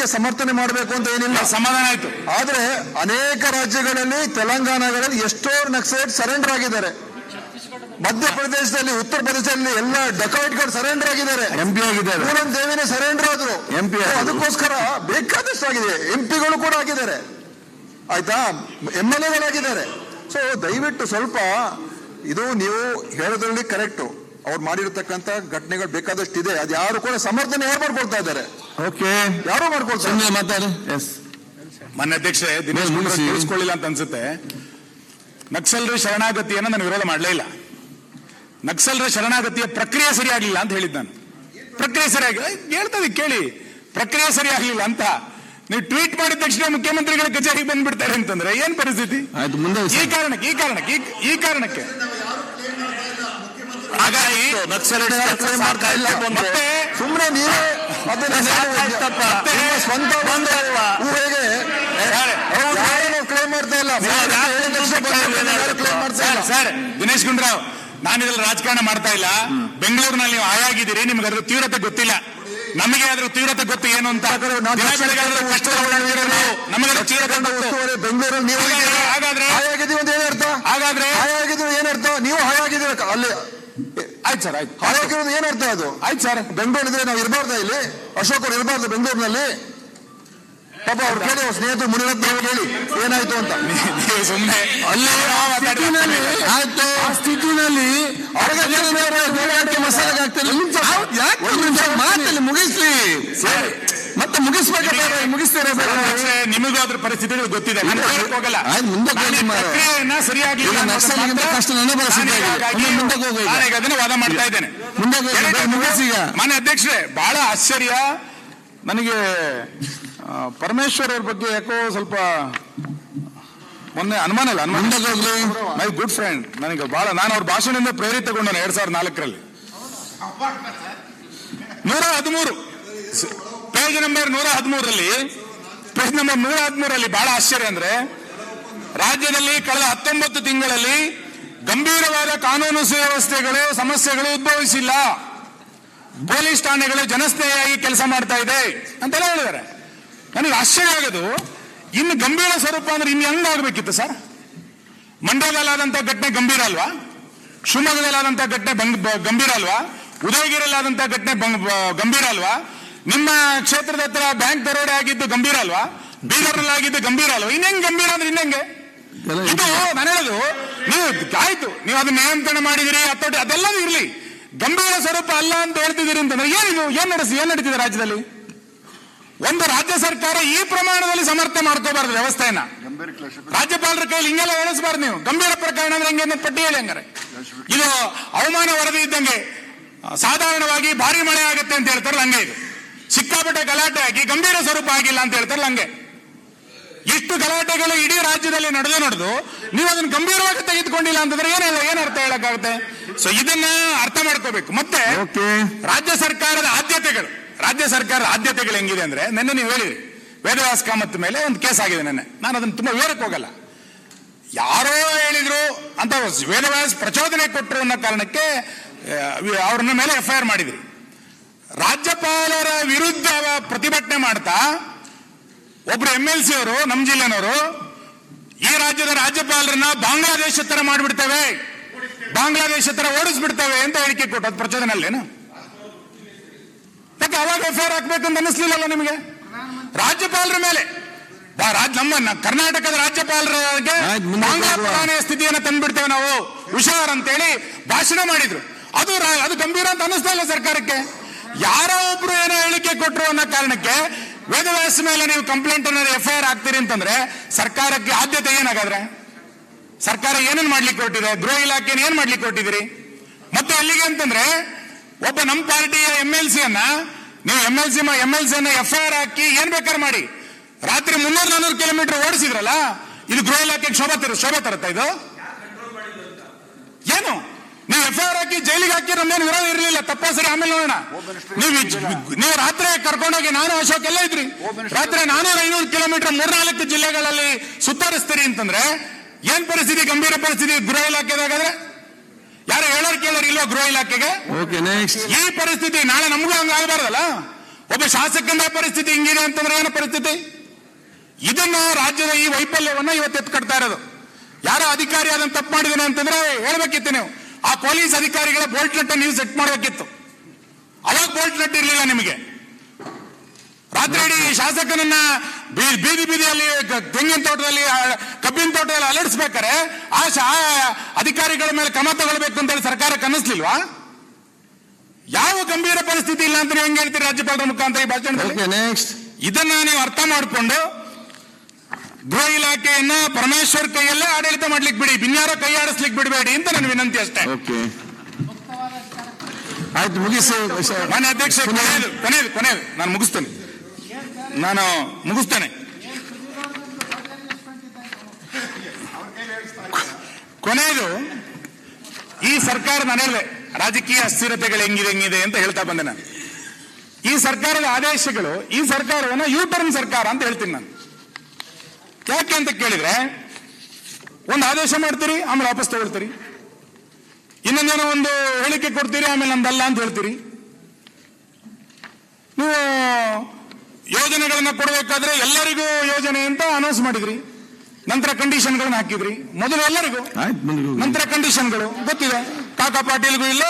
ಅದಕ್ಕೆ ಸಮರ್ಥನೆ ಮಾಡಬೇಕು ಅಂತ ಏನಿಲ್ಲ, ಸಮಾಧಾನ ಆಯ್ತು. ಆದ್ರೆ ಅನೇಕ ರಾಜ್ಯಗಳಲ್ಲಿ, ತೆಲಂಗಾಣಗಳಲ್ಲಿ ಎಷ್ಟೋ ನಕ್ಸಲೈಟ್ ಸರೆಂಡರ್ ಆಗಿದ್ದಾರೆ. ಮಧ್ಯಪ್ರದೇಶದಲ್ಲಿ, ಉತ್ತರ ಪ್ರದೇಶದಲ್ಲಿ ಎಲ್ಲ ಡಕಾಯಿಟ್ಗಳು ಸರೆಂಡರ್ ಆಗಿದ್ದಾರೆ, MP ಆಗಿದ್ದಾರೆ. ಪೂನಂ ದೇವಿನೇ ಸರೆಂಡರ್ ಆದ್ರು, MP. ಅದಕ್ಕೋಸ್ಕರ ಬೇಕಾದಷ್ಟು ಆಗಿದೆ. MP ಗಳು ಕೂಡ ಆಗಿದ್ದಾರೆ, ಆಯ್ತಾ, MLA ಗಳಾಗಿದ್ದಾರೆ. ಸೊ ದಯವಿಟ್ಟು ಸ್ವಲ್ಪ ಇದು ನೀವು ಹೇಳೋದ್ರಲ್ಲಿ ಕರೆಕ್ಟು. ಅವ್ರು ಮಾಡಿರತಕ್ಕಂತ ಘಟನೆಗಳು ಬೇಕಾದಷ್ಟು ಇದೆ. ಅದು ಯಾರು ಕೂಡ ಸಮರ್ಥನೆ ಯಾರು ಮಾಡ್ಕೊಳ್ತಾ ಇದ್ದಾರೆ? ಓಕೆ, ಯಾರು ಮಾಡ್ಕೊಳ್ತಾರೆ? ಮಾತಾಡಿ. ಎಸ್, ಮಾನ್ಯ ಅಧ್ಯಕ್ಷೆ, ದಿನೇಶ್ ತಿಳಿಸ್ಕೊಳ್ಳಿಲ್ಲ ಅಂತ ಅನ್ಸುತ್ತೆ. ನಕ್ಸಲರ ಶರಣಾಗತಿಯನ್ನು ನಾನು ವಿರೋಧ ಮಾಡಲೇ ಇಲ್ಲ. ನಕ್ಸಲರ ಶರಣಾಗತಿಯ ಪ್ರಕ್ರಿಯೆ ಸರಿಯಾಗಲಿಲ್ಲ ಅಂತ ಹೇಳಿದ್ದು ನಾನು. ಪ್ರಕ್ರಿಯೆ ಸರಿಯಾಗಿ ಹೇಳ್ತದೆ ಕೇಳಿ, ಪ್ರಕ್ರಿಯೆ ಸರಿಯಾಗಲಿಲ್ಲ ಅಂತ ನೀವು ಟ್ವೀಟ್ ಮಾಡಿದ ತಕ್ಷಣ ಮುಖ್ಯಮಂತ್ರಿಗಳ ಕಚೇರಿಗೆ ಬಂದ್ಬಿಡ್ತಾರೆ ಅಂತಂದ್ರೆ ಏನ್ ಪರಿಸ್ಥಿತಿ? ಈ ಕಾರಣಕ್ಕೆ ಹಾಗಾಗಿ ಸುಮ್ಮನೆ ನೀವೇ ಕ್ಲೇಮ್ ಮಾಡ್ತಾ ಇಲ್ಲ. ಸರ್ ದಿನೇಶ್ ಗುಂಡೂರಾವ್, ನಾನು ಇದ್ರಲ್ಲಿ ರಾಜಕಾರಣ ಮಾಡ್ತಾ ಇಲ್ಲ. ಬೆಂಗಳೂರಿನಲ್ಲಿ ನೀವು ಆಯಾಗಿದ್ದೀರಿ, ನಿಮ್ಗೆ ಅದ್ರ ತೀವ್ರತೆ ಗೊತ್ತಿಲ್ಲ. ನಮಗೆ ಅದ್ರ ತೀವ್ರತೆ ಗೊತ್ತು ಏನು ಅಂತ. ನಮಗೆ ತೀವ್ರತೆ ಬೆಂಗಳೂರಲ್ಲಿ ನೀವು ಹಾಯಾಗಿದ್ದೀವಿ ಅಂತ ಏನರ್ಥ? ಹಾಯಾಗಿದ್ದೀವಿ ಏನರ್ಥ? ನೀವು ಹಾಯಾಗಿದ್ದೀರ ಅಲ್ಲಿ. ಆಯ್ತು ಸರ್, ಆಯ್ತು. ಹಾಯಾಗಿರೋದು ಏನರ್ಥ ಅದು? ಆಯ್ತು ಸರ್, ಬೆಂಗಳೂರಿದ್ರೆ ನಾವು ಇರಬಾರ್ದ ಇಲ್ಲಿ? ಅಶೋಕ್ ಅವ್ರು ಇರಬಾರ್ದು ಬೆಂಗಳೂರಿನಲ್ಲಿ? ಪಾಪ ಅವ್ರು ಕೇಳಿ, ಅವ್ರ ಸ್ನೇಹಿತರು ಮುನಿರತ್ನ ಕೇಳಿ ಏನಾಯ್ತು ಅಂತ. ಸುಮ್ಮನೆ ಅಲ್ಲಿ ಆಯ್ತು, ಆ ಸ್ಥಿತಿನಲ್ಲಿ ಮಸಾಲೆಗೆ ಆಗ್ತದೆ. ಮಾತಲ್ಲಿ ಮುಗಿಸ್ಲಿ, ಮತ್ತೆ ಮುಗಿಸ್ತಾರೆ. ನಿಮಗೂ ಅದ್ರ ಪರಿಸ್ಥಿತಿಗಳು ಗೊತ್ತಿದೆ, ಹೋಗಲ್ಲ. ಪ್ರಕ್ರಿಯೆಯನ್ನ ಸರಿಯಾಗಿ ಅದನ್ನ ವಾದ ಮಾಡ್ತಾ ಇದ್ದೇನೆ. ಮಾನ್ಯ ಅಧ್ಯಕ್ಷರೇ, ಬಹಳ ಆಶ್ಚರ್ಯ ನನಗೆ. ಪರಮೇಶ್ವರ್ ಅವ್ರ ಬಗ್ಗೆ ಯಾಕೋ ಸ್ವಲ್ಪ ಮೊನ್ನೆ ಅನುಮಾನ ಇಲ್ಲ. ಮೈ ಗುಡ್ ಫ್ರೆಂಡ್, ನನಗೆ ಬಹಳ, ನಾನು ಅವ್ರ ಭಾಷಣದಿಂದ ಪ್ರೇರಿತಗೊಂಡ 2004ರಲ್ಲಿ 113 ಪೇಜ್ ನಂಬರ್ 113ರಲ್ಲಿ ಬಹಳ ಆಶ್ಚರ್ಯ ಅಂದ್ರೆ, ರಾಜ್ಯದಲ್ಲಿ ಕಳೆದ 19 ತಿಂಗಳಲ್ಲಿ ಗಂಭೀರವಾದ ಕಾನೂನು ಸುವ್ಯವಸ್ಥೆಗಳು ಸಮಸ್ಯೆಗಳು ಉದ್ಭವಿಸಿಲ್ಲ, ಪೊಲೀಸ್ ಠಾಣೆಗಳು ಜನಸ್ನೇಹಿಯಾಗಿ ಕೆಲಸ ಮಾಡ್ತಾ ಇದೆ ಅಂತೆಲ್ಲ ಹೇಳಿದ್ದಾರೆ. ನನಗೆ ಆಶ್ಚರ್ಯ ಆಗೋದು, ಇನ್ನು ಗಂಭೀರ ಸ್ವರೂಪ ಅಂದ್ರೆ ಇನ್ನು ಹೆಂಗಾಗಬೇಕಿತ್ತು ಸರ್? ಮಂಡ್ಯದಲ್ಲಾದಂತಹ ಘಟನೆ ಗಂಭೀರ ಅಲ್ವಾ? ಶಿವಮೊಗ್ಗದಲ್ಲಾದಂತಹ ಘಟನೆ ಗಂಭೀರ ಅಲ್ವಾ? ಉದಯಗಿರಿಯಲ್ಲಾದಂತಹ ಘಟನೆ ಗಂಭೀರ ಅಲ್ವಾ? ನಿಮ್ಮ ಕ್ಷೇತ್ರದ ಹತ್ರ ಬ್ಯಾಂಕ್ ದರೋಡೆ ಆಗಿದ್ದು ಗಂಭೀರ ಅಲ್ವಾ? ಬೀದರ್ನಲ್ಲಾಗಿದ್ದು ಗಂಭೀರ ಅಲ್ವಾ? ಇನ್ನೆಂಗ್ ಗಂಭೀರ ಅಂದ್ರೆ ಇನ್ನೆಂಗೆ? ಇದು ನಾನು ಹೇಳೋದು, ನೀವು ಆಯ್ತು, ನೀವು ಅದನ್ನ ನಿಯಂತ್ರಣ ಮಾಡಿದಿರಿ, ಹತೋಟಿ ಅದೆಲ್ಲವೂ ಇರಲಿ, ಗಂಭೀರ ಸ್ವರೂಪ ಅಲ್ಲ ಅಂತ ಹೇಳ್ತಿದ್ದೀರಿ ಅಂತಂದ್ರೆ ಏನಿದು? ಏನ್ ನಡೀತಿದೆ ರಾಜ್ಯದಲ್ಲಿ? ಒಂದು ರಾಜ್ಯ ಸರ್ಕಾರ ಈ ಪ್ರಮಾಣದಲ್ಲಿ ಸಮರ್ಥನೆ ಮಾಡ್ಕೋಬಾರ್ದು ವ್ಯವಸ್ಥೆಯನ್ನ. ರಾಜ್ಯಪಾಲರ ಕೈಲಿ ಹಿಂಗೆಲ್ಲ ಹೇಳಿಸಬಾರ್ದು ನೀವು. ಗಂಭೀರ ಪ್ರಕರಣ ಅಂದ್ರೆ ಹೆಂಗೆ ಪಟ್ಟಿ ಹೇಳಿ ಹಂಗಾರೆ. ಇದು ಅವಮಾನ ವರದಿ ಇದ್ದಂಗೆ. ಸಾಧಾರಣವಾಗಿ ಭಾರಿ ಮಳೆ ಆಗುತ್ತೆ ಅಂತ ಹೇಳ್ತಾರಲ್ಲ ಹಂಗೆ, ಇದು ಸಿಕ್ಕಾಪಟ್ಟೆ ಗಲಾಟೆ ಆಗಿ ಗಂಭೀರ ಸ್ವರೂಪ ಆಗಿಲ್ಲ ಅಂತ ಹೇಳ್ತಾರಲ್ಲ ಹಂಗೆ. ಇಷ್ಟು ಗಲಾಟೆಗಳು ಇಡೀ ರಾಜ್ಯದಲ್ಲಿ ನಡೆದು ನೀವು ಅದನ್ನು ಗಂಭೀರವಾಗಿ ತೆಗೆದುಕೊಂಡಿಲ್ಲ ಅಂತಂದ್ರೆ ಏನ್ ಅರ್ಥ ಹೇಳಕ್ಕಾಗುತ್ತೆ? ಸೊ ಇದನ್ನ ಅರ್ಥ ಮಾಡ್ಕೋಬೇಕು. ಮತ್ತೆ ರಾಜ್ಯ ಸರ್ಕಾರದ ಆದ್ಯತೆಗಳು ಹೆಂಗಿದೆ ಅಂದ್ರೆ, ನೆನ್ನೆ ನೀವು ಹೇಳಿದ್ರಿ ವೇದವ್ಯಾಸ ಕಾಮತ್ ಮೇಲೆ ಒಂದು ಕೇಸ್ ಆಗಿದೆ ನೆನ್ನೆ. ನಾನು ಅದನ್ನು ತುಂಬಾ ವಿವರಕ್ಕೆ ಹೋಗಲ್ಲ. ಯಾರೋ ಹೇಳಿದ್ರು ಅಂತ ವೇದವ್ಯಾಸ ಪ್ರಚೋದನೆ ಕೊಟ್ಟರು ಅನ್ನೋ ಕಾರಣಕ್ಕೆ ಅವ್ರನ್ನ ಮೇಲೆ FIR ಮಾಡಿದ್ರಿ. ರಾಜ್ಯಪಾಲರ ವಿರುದ್ಧ ಪ್ರತಿಭಟನೆ ಮಾಡ್ತಾ ಒಬ್ರು MLC ಅವರು, ನಮ್ಮ ಜಿಲ್ಲೆನವರು, ಈ ರಾಜ್ಯದ ರಾಜ್ಯಪಾಲರನ್ನ ಬಾಂಗ್ಲಾದೇಶ ತರ ಮಾಡಿಬಿಡ್ತೇವೆ, ಬಾಂಗ್ಲಾದೇಶ ತರ ಓಡಿಸ್ಬಿಡ್ತೇವೆ ಅಂತ ಹೇಳಿಕೆ ಕೊಟ್ಟು, ಅದು ಪ್ರಚೋದನೆ ಅಲ್ಲೇನು? ಯಾಕೆ ಅವಾಗ FIR ಹಾಕ್ಬೇಕಂತ ಅನ್ನಿಸ್ಲಿಲ್ಲಲ್ಲ ನಿಮಗೆ? ರಾಜ್ಯಪಾಲರ ಮೇಲೆ, ನಮ್ಮ ಕರ್ನಾಟಕದ ರಾಜ್ಯಪಾಲರಿಗೆ ಬಾಂಗ್ಲಾ ಪ್ರಧಾನಿಯ ಸ್ಥಿತಿಯನ್ನು ತಂದ್ಬಿಡ್ತೇವೆ ನಾವು, ಹುಷಾರ್ ಅಂತೇಳಿ ಭಾಷಣ ಮಾಡಿದ್ರು. ಅದು ಗಂಭೀರ ಅಂತ ಅನ್ನಿಸ್ತಾ ಇಲ್ಲ ಸರ್ಕಾರಕ್ಕೆ. ಯಾರೋ ಒಬ್ರು ಏನೋ ಹೇಳಿಕೆ ಕೊಟ್ಟರು ಅನ್ನೋ ಕಾರಣಕ್ಕೆ ವೇದವ್ಯಾಸ ಮೇಲೆ ನೀವು ಕಂಪ್ಲೇಂಟ್ ಅನ್ನ FIR ಆಗ್ತೀರಿ ಅಂತಂದ್ರೆ ಸರ್ಕಾರಕ್ಕೆ ಆದ್ಯತೆ ಏನಾಗಾದ್ರೆ? ಸರ್ಕಾರ ಏನನ್ನ ಮಾಡ್ಲಿಕ್ಕೆ ಹೊರಟಿದೆ? ಗೃಹ ಇಲಾಖೆನ ಏನ್ ಮಾಡ್ಲಿಕ್ಕೆ ಹೊರಟಿದ್ದೀರಿ? ಮತ್ತೆ ಎಲ್ಲಿಗೆ ಅಂತಂದ್ರೆ, ಒಬ್ಬ ನಮ್ಮ ಪಾರ್ಟಿಯ MLCಯನ್ನ ನೀವು MLCಯನ್ನ FIR ಹಾಕಿ ಏನ್ ಬೇಕಾದ್ರೆ ಮಾಡಿ, ರಾತ್ರಿ 300-400 ಕಿಲೋಮೀಟರ್ ಓಡಿಸಿದ್ರಲ್ಲ, ಇದು ಗೃಹ ಇಲಾಖೆಗೆ ಶೋಭೆ ತರುತ್ತಾ? ಇದು ಏನು? ನೀವು FIR ಹಾಕಿ ಜೈಲಿಗೆ ಹಾಕಿ ನಮ್ದೇನು ವಿರೋಧ ಇರಲಿಲ್ಲ, ತಪ್ಪ ಸರಿ ಆಮೇಲೆ ನೋಡೋಣ. ನೀವು ರಾತ್ರಿ ಕರ್ಕೊಂಡೋಗಿ, ನಾನು ಅಶೋಕ್ ಎಲ್ಲ ಇದ್ರಿ, ರಾತ್ರಿ 400-500 ಕಿಲೋಮೀಟರ್ 3-4 ಜಿಲ್ಲೆಗಳಲ್ಲಿ ಸುತ್ತರಿಸ್ತೀರಿ ಅಂತಂದ್ರೆ ಏನ್ ಪರಿಸ್ಥಿತಿ? ಗಂಭೀರ ಪರಿಸ್ಥಿತಿ ಗೃಹ ಇಲಾಖೆದಾಗಾದ್ರೆ. ಯಾರು ಹೇಳೋರು ಕೇಳೋರು ಇಲ್ವಾ ಗೃಹ ಇಲಾಖೆಗೆ? ಈ ಪರಿಸ್ಥಿತಿ ನಾಳೆ ನಮಗೂ ಹಂಗ ಆಗಬಾರ್ದಲ್ಲ. ಒಬ್ಬ ಶಾಸಕನ ಪರಿಸ್ಥಿತಿ ಹಿಂಗಿದೆ ಅಂತಂದ್ರೆ ಏನು ಪರಿಸ್ಥಿತಿ? ಇದನ್ನ ರಾಜ್ಯದ ಈ ವೈಫಲ್ಯವನ್ನ ಇವತ್ತು ಎತ್ಕಡ್ತಾ ಇರೋದು. ಯಾರೋ ಅಧಿಕಾರಿ ಅದನ್ನ ತಪ್ಪು ಮಾಡಿದಾನೆ ಅಂತಂದ್ರೆ ಹೇಳ್ಬೇಕಿತ್ತು ನೀವು. ಆ ಪೊಲೀಸ್ ಅಧಿಕಾರಿಗಳ ಬೋಲ್ಟ್ ನಟ್ ನೀವು ಸೆಟ್ ಮಾಡಬೇಕಿತ್ತು. ಅವಾಗ ಬೋಲ್ಟ್ ನಟ್ ಇರಲಿಲ್ಲ ನಿಮಗೆ. ರಾತ್ರಿ ಇಡೀ ಶಾಸಕನನ್ನ ಬೀದಿ ಬೀದಿಯಲ್ಲಿ ತೆಂಗಿನ ತೋಟದಲ್ಲಿ ಕಬ್ಬಿನ ತೋಟದಲ್ಲಿ ಅಲಡಿಸ್ಬೇಕಾರೆ ಆ ಅಧಿಕಾರಿಗಳ ಮೇಲೆ ಕ್ರಮ ತಗೊಳ್ಬೇಕು ಅಂತ ಹೇಳಿ ಸರ್ಕಾರಕ್ಕೆ ಅನ್ನಿಸ್ಲಿಲ್ವಾ? ಯಾವ ಗಂಭೀರ ಪರಿಸ್ಥಿತಿ ಇಲ್ಲ ಅಂತ ನೀವು ಹೆಂಗ್ ಹೇಳ್ತೀರಿ ರಾಜ್ಯಪಾಲರ ಮುಖಾಂತರ ಈ ಭಾಷಣದಲ್ಲಿ? ನೆಕ್ಸ್ಟ್. ಇದನ್ನ ನೀವು ಅರ್ಥ ಮಾಡಿಕೊಂಡು ಗೃಹ ಇಲಾಖೆಯನ್ನ ಪರಮೇಶ್ವರ್ ಕೈಯಲ್ಲೇ ಆಡಳಿತ ಮಾಡ್ಲಿಕ್ಕೆ ಬಿಡಿ, ಬಿನ್ಯಾರ ಕೈ ಆಡಿಸ್ಲಿಕ್ಕೆ ಬಿಡಬೇಡಿ ಅಂತ ನನ್ನ ವಿನಂತಿ ಅಷ್ಟೇ. ಓಕೆ, ಆಯ್ತು, ಮುಗಿಸಿ. ಮಾನ್ಯ ಅಧ್ಯಕ್ಷ, ಕೊನೆಯದು ನಾನು ಮುಗಿಸ್ತೇನೆ. ಕೊನೆಯದು, ಈ ಸರ್ಕಾರ, ನಾನು ಹೇಳಿದೆ ರಾಜಕೀಯ ಅಸ್ಥಿರತೆಗಳು ಹೆಂಗಿದೆ ಅಂತ ಹೇಳ್ತಾ ಬಂದೆ ನಾನು. ಈ ಸರ್ಕಾರದ ಆದೇಶಗಳು ಈ ಸರ್ಕಾರವನ್ನ ಯೂಟರ್ನ್ ಸರ್ಕಾರ ಅಂತ ಹೇಳ್ತೀನಿ ನಾನು. ಯಾಕೆ ಅಂತ ಕೇಳಿದ್ರೆ, ಒಂದು ಆದೇಶ ಮಾಡ್ತೀರಿ, ಆಮೇಲೆ ವಾಪಸ್ ತಗೊಳ್ತೀರಿ. ಇನ್ನೊಂದೇನೋ ಒಂದು ಹೇಳಿಕೆ ಕೊಡ್ತೀರಿ, ಆಮೇಲೆ ನಮ್ದಲ್ಲ ಅಂತ ಹೇಳ್ತೀರಿ. ನೀವು ಯೋಜನೆಗಳನ್ನ ಕೊಡಬೇಕಾದ್ರೆ ಎಲ್ಲರಿಗೂ ಯೋಜನೆ ಅಂತ ಅನೌನ್ಸ್ ಮಾಡಿದ್ರಿ, ನಂತರ ಕಂಡೀಷನ್ಗಳನ್ನ ಹಾಕಿದ್ರಿ. ಮೊದಲು ಎಲ್ಲರಿಗೂ, ನಂತರ ಕಂಡೀಷನ್ಗಳು ಗೊತ್ತಿದೆ. ಕಾಕಾ ಪಾಟೀಲ್ಗೂ ಇಲ್ಲ,